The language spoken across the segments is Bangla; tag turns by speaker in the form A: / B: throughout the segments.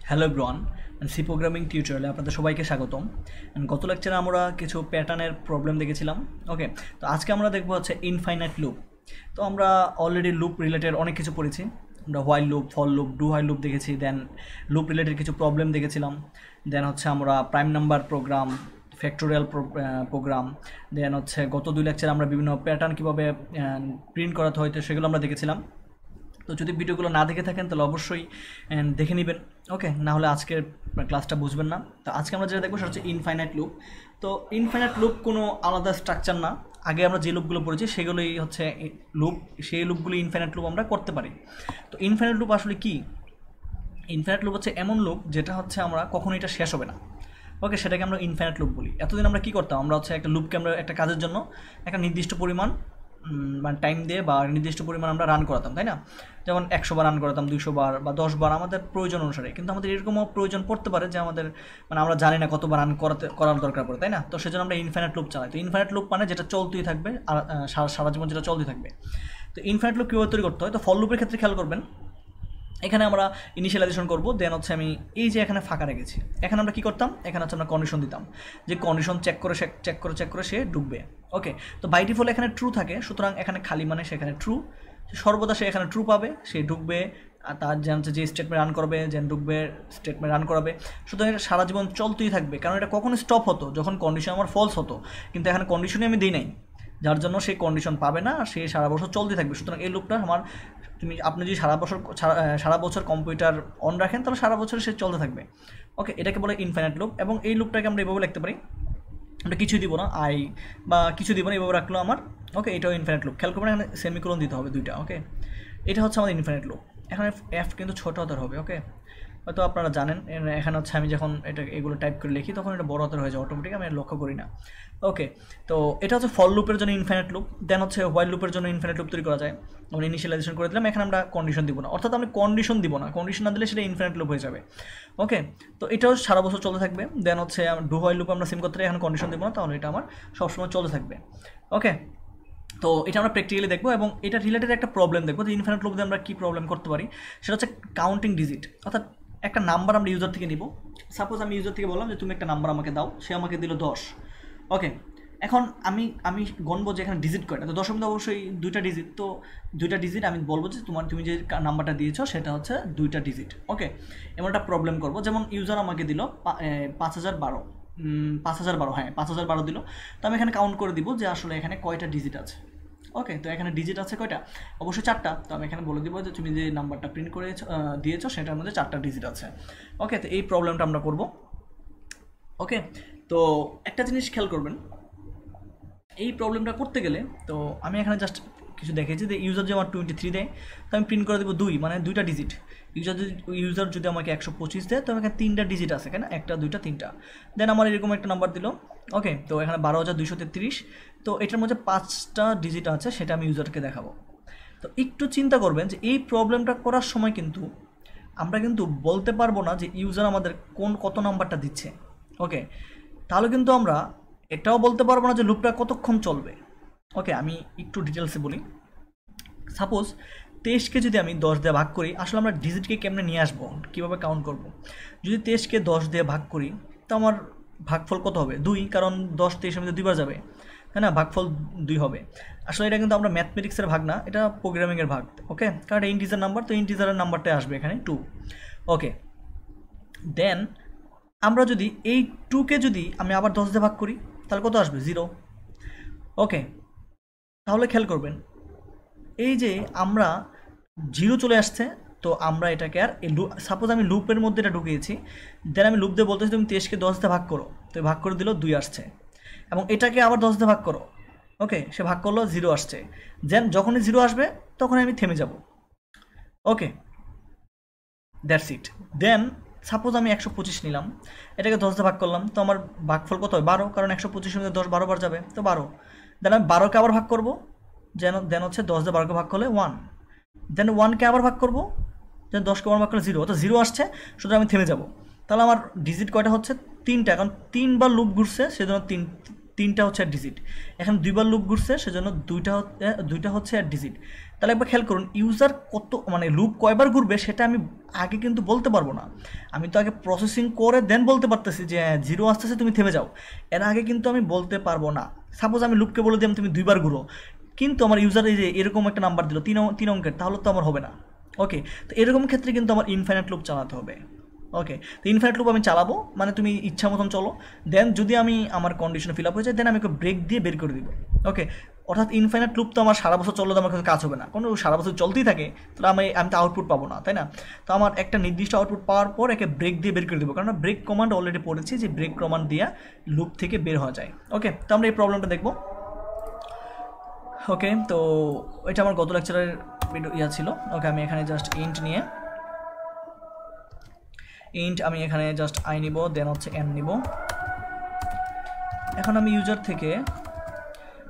A: হ্যালো এভরিওয়ান, সি প্রোগ্রামিং টিউটোরিয়ালে আপনাদের সবাইকে স্বাগতম। গত লেকচারে আমরা কিছু প্যাটার্নের প্রবলেম দেখেছিলাম। ওকে, তো আজকে আমরা দেখবো হচ্ছে ইনফাইনাইট লুপ। তো আমরা অলরেডি লুপ রিলেটেড অনেক কিছু পড়েছি। আমরা while loop, for loop, do while loop দেখেছি, দেন লুপ রিলেটেড কিছু প্রবলেম দেখেছিলাম, দেন হচ্ছে আমরা prime number program, factorial program, then হচ্ছে গত দুই লেকচারে আমরা বিভিন্ন প্যাটার্ন কীভাবে প্রিন্ট করাতে হয়তো সেগুলো আমরা দেখেছিলাম। তো যদি ভিডিওগুলো না দেখে থাকেন তাহলে অবশ্যই দেখে নেবেন। ওকে, না হলে আজকের ক্লাসটা বুঝবেন না। তো আজকে আমরা যেটা দেখবো সেটা হচ্ছে ইনফাইনাইট লুপ। তো ইনফাইনাইট লুপ কোনো আলাদা স্ট্রাকচার না, আগে আমরা যে লুপগুলো পড়েছি সেগুলোই হচ্ছে লুপ, সেই লুপগুলো ইনফাইনাইট লুপ আমরা করতে পারি। তো ইনফাইনাইট লুপ আসলে কি? ইনফাইনাইট লুপ হচ্ছে এমন লুপ যেটা হচ্ছে আমরা কখনো এটা শেষ হবে না। ওকে, সেটাকে আমরা ইনফাইনাইট লুপ বলি। এতদিন আমরা কী করতাম, আমরা হচ্ছে একটা লুপকে আমরা একটা কাজের জন্য একটা নির্দিষ্ট পরিমাণ মানে টাইম দিয়ে বা নির্দিষ্ট পরিমাণ আমরা রান করাতাম, তাই না? যেমন 100 বার রান করাতাম, 200 বার বা 10 বার আমাদের প্রয়োজন অনুসারে। কিন্তু আমাদের এরকমও প্রয়োজন পড়তে পারে যে আমাদের মানে আমরা জানি না কতবার রান করার দরকার পড়ে, তাই না? তো সেজন্য আমরা ইনফাইনাইট লুপ চালাই। তো ইনফাইনাইট লুপ মানে যেটা চলতেই থাকবে আর সারা জীবন যেটা চলতেই থাকবে। তো ইনফাইনাইট লুপ কীভাবে তৈরি করতে হয়? তো ফর লুপের ক্ষেত্রে খেয়াল করবেন, এখানে আমরা ইনিশিয়ালাইজেশন করবো, দেন হচ্ছে আমি এই যে এখানে ফাঁকা রেখেছি, এখানে আমরা কী করতাম, এখানে হচ্ছে আমরা কন্ডিশন দিতাম যে কন্ডিশন চেক করে সে ঢুকবে। ওকে, তো বাই ডিফল্ট এখানে ট্রু থাকে, সুতরাং এখানে খালি মানে সেখানে ট্রু, সর্বদা সে এখানে ট্রু পাবে, সে ঢুকবে। আর তার যে স্টেটমেন্ট রান করবে, যে ঢুকবে স্টেটমেন্ট রান করাবে, সুতরাং এটা সারা জীবন চলতেই থাকবে। কারণ এটা কখনো স্টপ হতো যখন কন্ডিশন আমার ফলস হতো, কিন্তু এখানে কন্ডিশনই আমি দিই নাই, যার জন্য সেই কন্ডিশন পাবে না, সে সারা বছর চলতে থাকবে। সুতরাং এই লুপটা আমার আপনি যদি সারা বছর কম্পিউটার অন রাখেন তাহলে সারা বছর সে চলতে থাকবে। ওকে, এটাকে বলে ইনফাইনাইট লুপ। এবং এই লুপটাকে আমরা এভাবে লিখতে পারি, আমরা কিছুই দিব না, বা কিছু দিব না, এভাবে রাখলো আমার। ওকে, এটাও ইনফাইনাইট লুপ। খেয়াল করবেন এখানে সেমিকোলন দিতে হবে দুইটা। ওকে, এটা হচ্ছে আমাদের ইনফাইনাইট লুপ। এখানে এফ কিন্তু ছোট হাতের হবে। ওকে, হয়তো আপনারা জানেন, এখানে হচ্ছে আমি যখন এগুলো টাইপ করে লিখি তখন এটা বড় হাতের হয়ে যায় অটোমেটিক, আমি লক্ষ্য করি না। ওকে, তো এটা হচ্ছে ফর লুপের জন্য ইনফাইনাইট লুপ। দেন হচ্ছে হোয়াইল লুপের জন্য ইনফাইনাইট লুপ তৈরি করা যায়। আমরা ইনিশিয়ালাইজেশন করে দিলাম, এখানে আমরা কন্ডিশন দিব না, অর্থাৎ আমি কন্ডিশন দিব না, কন্ডিশন না দিলে সেটা ইনফাইনাইট লুপ হয়ে যাবে। ওকে, তো এটাও সারা বছর চলতে থাকবে। দেন হচ্ছে ডু হোয়াইল লুপ আমরা সিম করতে এখানে কন্ডিশন দিব না, তাহলে এটা আমার সবসময় চলতে থাকবে। ওকে, তো এটা আমরা প্র্যাকটিক্যালি দেখবো এবং এটা রিলেটেড একটা প্রবলেম দেখবো যে ইনফাইনাইট লুপ দিয়ে আমরা কী প্রবলেম করতে পারি। সেটা হচ্ছে কাউন্টিং ডিজিট, অর্থাৎ একটা নাম্বার আমরা ইউজার থেকে নিব। সাপোজ আমি ইউজার থেকে বললাম যে তুমি একটা নাম্বার আমাকে দাও, সে আমাকে দিল 10। ওকে, এখন আমি গণবো যে এখানে ডিজিট কয়টা, তো 10 মধ্যে অবশ্যই 2টা ডিজিট। তো 2টা ডিজিট আমি বলবো যে তুমি যে নাম্বারটা দিয়েছো সেটা হচ্ছে 2টা ডিজিট। ওকে, এমন একটা প্রবলেম করবো, যেমন ইউজার আমাকে দিল 5012, 5012, হ্যাঁ 5012 দিল। তো আমি এখানে কাউন্ট করে দিব যে আসলে এখানে কয়টা ডিজিট আছে। ওকে, তো এখানে ডিজিট আছে কয়টা? অবশ্যই 4টা। তো আমি এখানে বলে দিব যে তুমি যে নাম্বারটা প্রিন্ট করে দিয়েছো সেটার মধ্যে 4টা ডিজিট আছে। ওকে, তো এই প্রবলেমটা আমরা করব। ওকে, তো একটা জিনিস খেয়াল করবেন, এই প্রবলেমটা করতে গেলে তো আমি এখানে জাস্ট কিছু দেখেছি যে ইউজার যে আমার 23 দেয়, তো আমি প্রিন্ট করে দেবো 2, মানে 2টা ডিজিট। ইউজার যদি আমাকে 125 দেয় তো এখানে 3টা ডিজিট আছে, কেন 1টা 2টা 3টা। দেন আমার এরকম একটা নাম্বার দিল। ওকে, তো এখানে 12,233, তো এটার মধ্যে 5টা ডিজিট আছে, সেটা আমি ইউজারকে দেখাবো। তো একটু চিন্তা করবেন যে এই প্রবলেমটা করার সময় কিন্তু আমরা কিন্তু বলতে পারবো না যে ইউজার আমাদের কত নাম্বারটা দিচ্ছে। ওকে, তাহলে কিন্তু আমরা এটাও বলতে পারবো না যে লুপটা কতক্ষণ চলবে। ওকে, আমি একটু ডিটেলসে বলি। সাপোজ 23কে যদি আমি 10 দিয়ে ভাগ করি, আসলে আমরা ডিজিটকে কেমনে নিয়ে আসবো, কীভাবে কাউন্ট করব? যদি 23কে 10 দিয়ে ভাগ করি তো আমার ভাগফল কত হবে? 2, কারণ 10 23-এর মধ্যে 2বার যাবে, তাই না? ভাগফল 2 হবে। আসলে এটা কিন্তু আমরা ম্যাথমেটিক্সের ভাগ না, এটা প্রোগ্রামিংয়ের ভাগ। ওকে, কারণ এটা ইন্টিজার নাম্বার, তো ইন্টিজারের নাম্বারটাই আসবে এখানে 2। ওকে, দেন আমরা যদি এই 2কে যদি আমি আবার 10 দিয়ে ভাগ করি তাহলে কত আসবে? 0। ওকে, তাহলে খেয়াল করবেন এই যে আমরা 0 চলে আসছে, তো আমরা এটাকে আর সাপোজ আমি লুপের মধ্যে এটা ঢুকিয়েছি, দেন আমি লুপ দিয়ে বলতেছি তুমি 23কে 10 দিয়ে ভাগ করো, তো ভাগ করে দিল 2 আসছে, এবং এটাকে আবার 10 দিয়ে ভাগ করো। ওকে, সে ভাগ করলো 0 আসছে। দেন যখনই 0 আসবে তখনই আমি থেমে যাব। ওকে, দ্যাটস ইট। দেন সাপোজ আমি 125 নিলাম, এটাকে 10 দিয়ে ভাগ করলাম, তো আমার ভাগফল কত হয়? 12, কারণ 125-এর মধ্যে 10 12 বার যাবে, তো 12। দেন আমি 12কে আবার ভাগ করবো, দেন হচ্ছে 10 দিয়ে 12কে ভাগ করলে 1। দেন 1কে আবার ভাগ করবো, দেন 10কে আবার ভাগ করলে 0, তো 0 আসছে, সুতরাং আমি থেমে যাব। তাহলে আমার ডিজিট কয়টা হচ্ছে? 3টা, কারণ 3বার লুপ ঘুরছে সেজন্য 3টা হচ্ছে ডিজিট। এখানে 2বার লুপ ঘুরছে সেজন্য 2টা হচ্ছে ডিজিট। তাহলে একবার খেয়াল করুন, ইউজার কত মানে লুপ কয়বার ঘুরবে সেটা আমি আগে কিন্তু বলতে পারবো না। আমি তো আগে প্রসেসিং করে দেন বলতে পারতেছি যে 0 আসতেছে তুমি থেমে যাও, এর আগে কিন্তু আমি বলতে পারবো না। সাপোজ আমি লুপকে বলে দিলাম তুমি 2বার ঘুরো, কিন্তু আমার ইউজার এই যে এরকম একটা নাম্বার দিল 3 অঙ্কের, তাহলে তো আমার হবে না। ওকে, তো এরকম ক্ষেত্রে কিন্তু আমার ইনফাইনাইট লুপ চালাতে হবে। ওকে, তো ইনফাইনাইট লুপ আমি চালাবো, মানে তুমি ইচ্ছা মতন চলো, দেন যদি আমি আমার কন্ডিশন ফিল আপ হয়ে যায় দেন আমি ব্রেক দিয়ে বের করে দিব। ওকে, অর্থাৎ ইনফাইনাইট লুপ তো আমার সারা বছর চললে তো আমার কাছে কাজ হবে না, কোনো সারা বছর চলতেই থাকে তাহলে আমি তো আউটপুট পাবো না, তাই না? তো আমার একটা নির্দিষ্ট আউটপুট পাওয়ার পর একে ব্রেক দিয়ে বের করে দেবো, কারণ ব্রেক কমান্ড অলরেডি পড়েছি যে ব্রেক কমান্ড দিয়ে লুপ থেকে বের হওয়া যায়। ওকে, তো আমরা এই প্রবলেমটা দেখবো। ওকে, তো এটা আমার গত লেকচারের ভিডিও ছিল। ওকে, আমি এখানে জাস্ট ইন্ট নিয়ে আমি এখানে জাস্ট আই নিব, দেন হচ্ছে এন নিব। এখন আমি ইউজার থেকে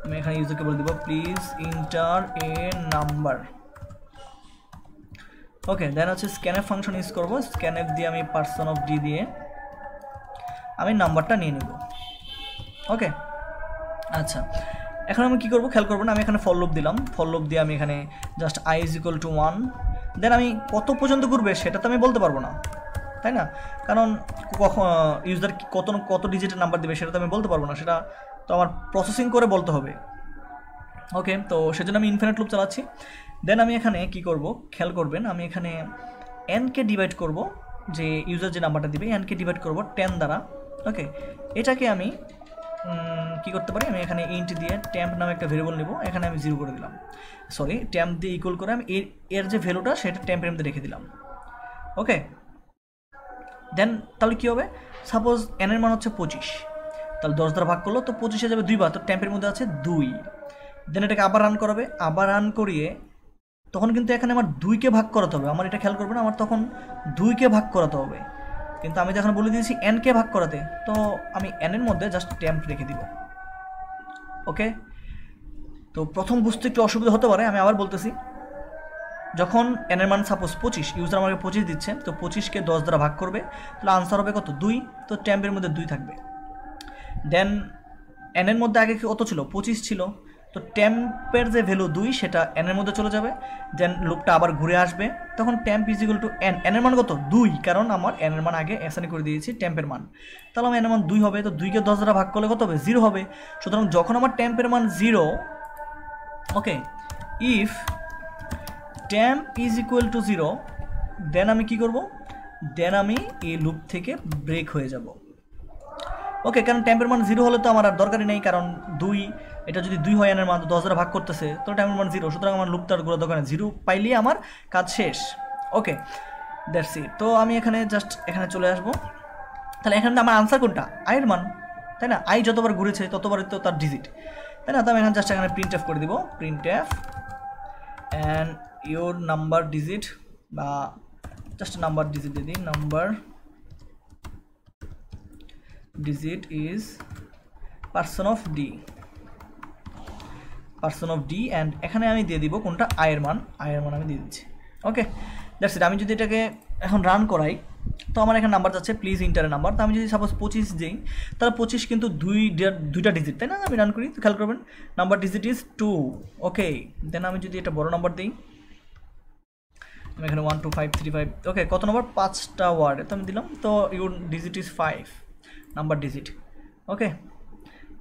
A: আমি এখানে ইউজারকে বলে দিব প্লিজ ইন্টার এ নাম্বার। ওকে, দেন হচ্ছে স্ক্যানএফ ফাংশন ইউজ করবো। স্ক্যানএফ দিয়ে আমি পার্সন অফ ডি দিয়ে আমি নাম্বারটা নিয়ে নেব। ওকে, আচ্ছা, এখন আমি কী করবো খেয়াল করবো না, আমি এখানে ফর লুপ দিলাম। ফর লুপ দিয়ে আমি এখানে জাস্ট i = 1, দেন আমি কত পর্যন্ত ঘুরবে সেটা তো আমি বলতে পারবো না, তাই না? কারণ কখন ইউজার কত ডিজিটের নাম্বার দেবে সেটা তো আমি বলতে পারবো না, সেটা তো আমার প্রসেসিং করে বলতে হবে। ওকে, তো সেজন্য আমি ইনফিনিট লুপ চালাচ্ছি। দেন আমি এখানে কি করব খেয়াল করবেন, আমি এখানে এনকে ডিভাইড করব, যে ইউজার যে নাম্বারটা দিবে এনকে ডিভাইড করব 10 দ্বারা। ওকে, এটাকে আমি কি করতে পারি, আমি এখানে ইন্ট দিয়ে টেম্প নামে একটা ভেরিয়েবল নেব, এখানে আমি 0 করে দিলাম, সরি টেম্প দিয়ে ইকুয়াল করে আমি এর যে ভ্যালুটা সেটা টেম্পের মধ্যে রেখে দিলাম। ওকে, দেন তাহলে কী হবে, সাপোজ এনের মান হচ্ছে 25, তাহলে 10 দ্বারা ভাগ করলো তো 25 যাবে 2 বার, তো টেম্পের মধ্যে আছে 2। দেন এটাকে আবার রান করাবে, আবার রান করিয়ে তখন কিন্তু এখানে আমার 2কে ভাগ করাতে হবে। আমার এটা খেয়াল করবে না, আমার তখন 2কে ভাগ করাতে হবে, কিন্তু আমি তো এখন বলে দিয়েছি এনকে ভাগ করাতে, তো আমি এনের মধ্যে জাস্ট টেম্প রেখে দিব। ওকে, তো প্রথম বুঝতে একটু অসুবিধা হতে পারে, আমি আবার বলতেছি, যখন এনের মান সাপোজ 25, ইউজার আমাকে 25 দিচ্ছে, তো 25কে 10 দ্বারা ভাগ করবে, তাহলে আনসার হবে কত 2, তো টেম্পের মধ্যে 2 থাকবে। দেন এনের মধ্যে আগে কত ছিল 25 ছিল, তো টেম্পের যে ভ্যালু 2 সেটা এনের মধ্যে চলে যাবে। দেন লুপটা আবার ঘুরে আসবে, তখন টেম্প = n, এনের মান কত 2, কারণ আমার এনের মান আগে অ্যাসাইন করে দিয়েছি টেম্পের মান, তাহলে আমার এনের মান 2 হবে, তো 2কে 10 দ্বারা ভাগ করলে কত হবে 0 হবে। সুতরাং যখন আমার টেম্পের মান 0, ওকে, ইফ টেম্প = 0, দেন আমি কি করব, দেন আমি এই লুপ থেকে ব্রেক হয়ে যাব। ওকে, কারণ টেম্পের মান 0 হলে তো আমার আর দরকারই নেই, কারণ 2, এটা যদি 2 হয় এনের মান 10 দ্বারা ভাগ করতেছে, তো টেম্পের মান 0, সুতরাং আমার লুপটার ঘোরা দরকার নেই, 0 পাইলেই আমার কাজ শেষ। ওকে, দ্যাটস ইট। তো আমি এখানে জাস্ট এখানে চলে আসবো, তাহলে এখানে আমার আনসার কোনটা, আইয়ের মান, তাই না? আই যতবার ঘুরেছে ততবারই তো তার ডিজিট, তাই না? তো আমি এখানে জাস্ট এখানে printf করে দিব, printf and your number digit, বা জাস্ট নাম্বার ডিজিট দিয়ে দিই, number digit is person of D, and এখানে আমি দিয়ে দিব কোনটা, আয়ের মান আমি দিয়ে দিচ্ছি। ওকে, দ্যাটস ইট। আমি যদি এটাকে এখন রান করাই, তো আমার এখানে নাম্বার যাচ্ছে প্লিজ ইন্টারের নাম্বার, তো আমি যদি সাপোজ 25 দিই, তাহলে 25 কিন্তু দুইটা ডিজিট, তাই না? আমি রান করি, তো খেয়াল করবেন number digit is 2। Okay, then আমি যদি এটা বড় নাম্বার দিই, আমি এখানে 1 2 5 3 5, ওকে, কত নম্বর 5টা ওয়ার্ড, তো আমি দিলাম, তো your digit is 5, number digit. Okay,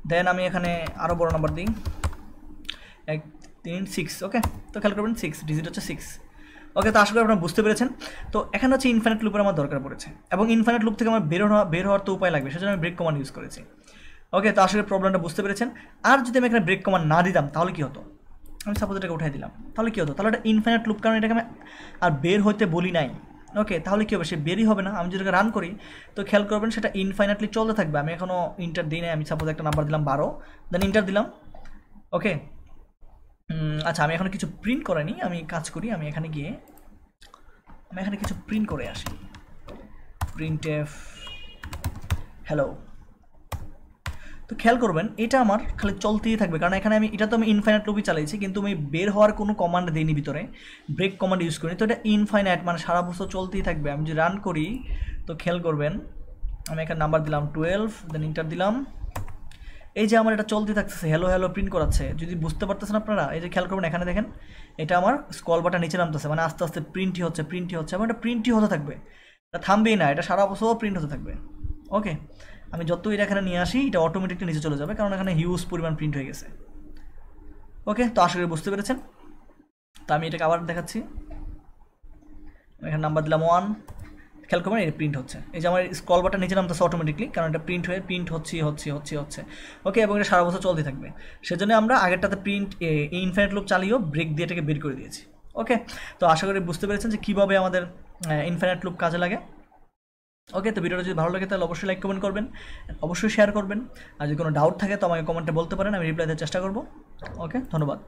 A: then আমি এখানে আরও বড় নাম্বার দিই, 1 3 6, ওকে, তো খেয়াল করবেন 6 ডিজিট হচ্ছে 6। ওকে, তো আসলে আপনারা বুঝতে পেরেছেন। তো এখানে হচ্ছে ইনফাইনাইট লুপের আমার দরকার পড়েছে, এবং ইনফাইনাইট লুপ থেকে আমার বের হওয়ার তো উপায় লাগবে, সেজন্য আমি ব্রেক কমান্ড ইউজ করেছি। ওকে, তো আসলে প্রবলেমটা বুঝতে পেরেছেন। আর যদি আমি এখানে ব্রেক কমান্ড না দিতাম তাহলে কী হতো, আমি সাপোজ এটাকে উঠাই দিলাম, তাহলে কী হতো, তাহলে এটা ইনফাইনাইট লুপ, কারণ এটাকে আমি আর বের হইতে বলি নাই। ওকে, তাহলে কী হবে, সে বেরই হবে না। আমি যদি রান করি, তো খেয়াল করবেন সেটা ইনফাইনাইটলি চলতে থাকবে। আমি এখনও ইন্টার দিই নাই, আমি সাপোজ একটা নাম্বার দিলাম 12, দেন ইন্টার দিলাম। ওকে, আচ্ছা, আমি এখন কিছু প্রিন্ট করিনি, আমি কাজ করি, আমি এখানে গিয়ে আমি এখানে কিছু প্রিন্ট করে আসি, printf হ্যালো। তো খেয়াল করবেন এটা আমার খালি চলতেই থাকবে, কারণ এখানে এটা তো আমি ইনফাইনাইট লুপই চালাইছি, কিন্তু আমি বের হওয়ার কোনো কমান্ড দিইনি ভিতরে, ব্রেক কমান্ড ইউজ করি, তো এটা ইনফাইনাইট, মানে সারা বছর চলতেই থাকবে। আমি যদি রান করি, তো খেয়াল করবেন আমি এখানে নাম্বার দিলাম 12, দেন ইন্টার দিলাম, এই যে আমার এটা চলতে থাকতেছে, হ্যালো হ্যালো প্রিন্ট করাচ্ছে, যদি বুঝতে পারতেছেন আপনারা, এই যে খেয়াল করবেন এখানে দেখেন এটা আমার স্ক্রল বাটন নিচে নামতেছে, মানে আস্তে আস্তে প্রিন্টই হচ্ছে এবং এটা প্রিন্টই হতে থাকবে, এটা থামবেই না, এটা সারা বছর প্রিন্ট হতে থাকবে। ওকে, আমি যত এটা এখানে নিয়ে আসি এটা অটোমেটিকলি নিচে চলে যাবে, কারণ এখানে হিউজ পরিমাণ প্রিন্ট হয়ে গেছে। ওকে, তো আশা করি বুঝতে পেরেছেন। তো আমি এটাকে আবার দেখাচ্ছি, এখানে নাম্বার দিলাম 1, খেয়াল করবেন এটা প্রিন্ট হচ্ছে, এই যে আমার স্ক্রল বাটন নিচে নামতেছে অটোমেটিকলি, কারণ এটা প্রিন্ট হচ্ছে। ওকে, এবং এটা সারা বছর চলতে থাকবে, সেজন্য আমরা আগেরটাতে প্রিন্ট ইনফিনিট লুপ চালিয়েও ব্রেক দিয়ে এটাকে বের করে দিয়েছি। ওকে, তো আশা করি বুঝতে পেরেছেন যে কীভাবে আমাদের ইনফিনিট লুপ কাজে লাগে। ওকে, তো ভিডিওটা যদি ভালো লাগে তাহলে অবশ্যই লাইক কমেন্ট করবেন, অবশ্যই শেয়ার করবেন, আর যদি কোনো ডাউট থাকে তো আমাকে কমেন্টে বলতে পারেন, আমি রিপ্লাই দেওয়ার চেষ্টা করবো। ওকে, ধন্যবাদ।